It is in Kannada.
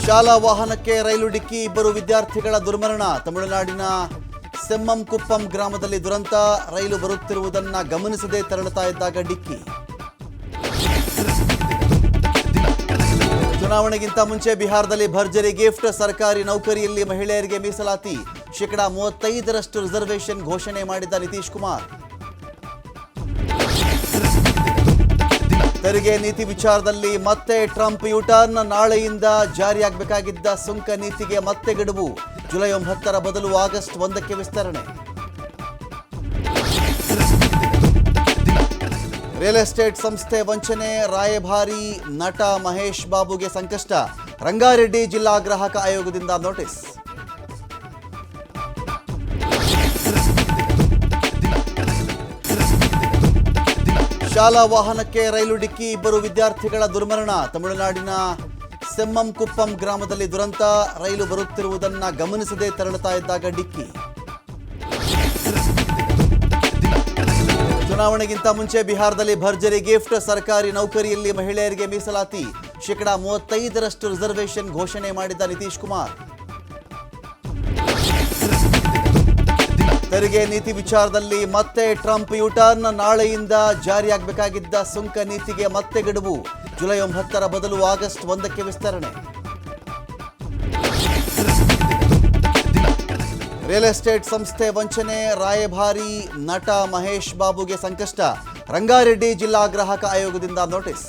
ಶಾಲಾ ವಾಹನಕ್ಕೆ ರೈಲು ಡಿಕ್ಕಿ, ಇಬ್ಬರು ವಿದ್ಯಾರ್ಥಿಗಳ ದುರ್ಮರಣ. ತಮಿಳುನಾಡಿನ ಸೆಮ್ಮಂಕುಪ್ಪಂ ಗ್ರಾಮದಲ್ಲಿ ದುರಂತ. ರೈಲು ಬರುತ್ತಿರುವುದನ್ನು ಗಮನಿಸದೆ ತೆರಳುತ್ತಾ ಇದ್ದಾಗ ಡಿಕ್ಕಿ. ಚುನಾವಣೆಗಿಂತ ಮುಂಚೆ ಬಿಹಾರದಲ್ಲಿ ಭರ್ಜರಿ ಗಿಫ್ಟ್. ಸರ್ಕಾರಿ ನೌಕರಿಯಲ್ಲಿ ಮಹಿಳೆಯರಿಗೆ ಮೀಸಲಾತಿ. ಶೇಕಡಾ 35ರಷ್ಟು ರಿಸರ್ವೇಷನ್ ಘೋಷಣೆ ಮಾಡಿದ ನಿತೀಶ್ ಕುಮಾರ್. ತೆರಿಗೆ ನೀತಿ ವಿಚಾರದಲ್ಲಿ ಮತ್ತೆ ಟ್ರಂಪ್ ಯೂಟರ್ನ್. ನಾಳೆಯಿಂದ ಜಾರಿಯಾಗಬೇಕಾಗಿದ್ದ ಸುಂಕ ನೀತಿಗೆ ಮತ್ತೆ ಗಡುವು. ಜುಲೈ 9ರ ಬದಲು ಆಗಸ್ಟ್ 1ಕ್ಕೆ ವಿಸ್ತರಣೆ. ರಿಯಲ್ ಎಸ್ಟೇಟ್ ಸಂಸ್ಥೆ ವಂಚನೆ. ರಾಯಭಾರಿ ನಟ ಮಹೇಶ್ ಬಾಬುಗೆ ಸಂಕಷ್ಟ. ರಂಗಾರೆಡ್ಡಿ ಜಿಲ್ಲಾ ಗ್ರಾಹಕ ಆಯೋಗದಿಂದ ನೋಟಿಸ್. ಶಾಲಾ ವಾಹನಕ್ಕೆ ರೈಲು ಡಿಕ್ಕಿ, ಇಬ್ಬರು ವಿದ್ಯಾರ್ಥಿಗಳ ದುರ್ಮರಣ. ತಮಿಳುನಾಡಿನ ಸೆಮ್ಮಂಕುಪ್ಪಂ ಗ್ರಾಮದಲ್ಲಿ ದುರಂತ. ರೈಲು ಬರುತ್ತಿರುವುದನ್ನು ಗಮನಿಸದೆ ತೆರಳುತ್ತಾ ಇದ್ದಾಗ ಡಿಕ್ಕಿ. ಚುನಾವಣೆಗಿಂತ ಮುಂಚೆ ಬಿಹಾರದಲ್ಲಿ ಭರ್ಜರಿ ಗಿಫ್ಟ್. ಸರ್ಕಾರಿ ನೌಕರಿಯಲ್ಲಿ ಮಹಿಳೆಯರಿಗೆ ಮೀಸಲಾತಿ. ಶೇಕಡಾ 35ರಷ್ಟು ರಿಸರ್ವೇಷನ್ ಘೋಷಣೆ ಮಾಡಿದ ನಿತೀಶ್ ಕುಮಾರ್. ತೆರಿಗೆ ನೀತಿ ವಿಚಾರದಲ್ಲಿ ಮತ್ತೆ ಟ್ರಂಪ್ ಯೂಟರ್ನ್. ನಾಳೆಯಿಂದ ಜಾರಿಯಾಗಬೇಕಾಗಿದ್ದ ಸುಂಕ ನೀತಿಗೆ ಮತ್ತೆ ಗಡುವು. ಜುಲೈ 9ರ ಬದಲು ಆಗಸ್ಟ್ 1ಕ್ಕೆ ವಿಸ್ತರಣೆ. ರಿಯಲ್ ಎಸ್ಟೇಟ್ ಸಂಸ್ಥೆ ವಂಚನೆ. ರಾಯಭಾರಿ ನಟ ಮಹೇಶ್ ಬಾಬುಗೆ ಸಂಕಷ್ಟ. ರಂಗಾರೆಡ್ಡಿ ಜಿಲ್ಲಾ ಗ್ರಾಹಕ ಆಯೋಗದಿಂದ ನೋಟಿಸ್.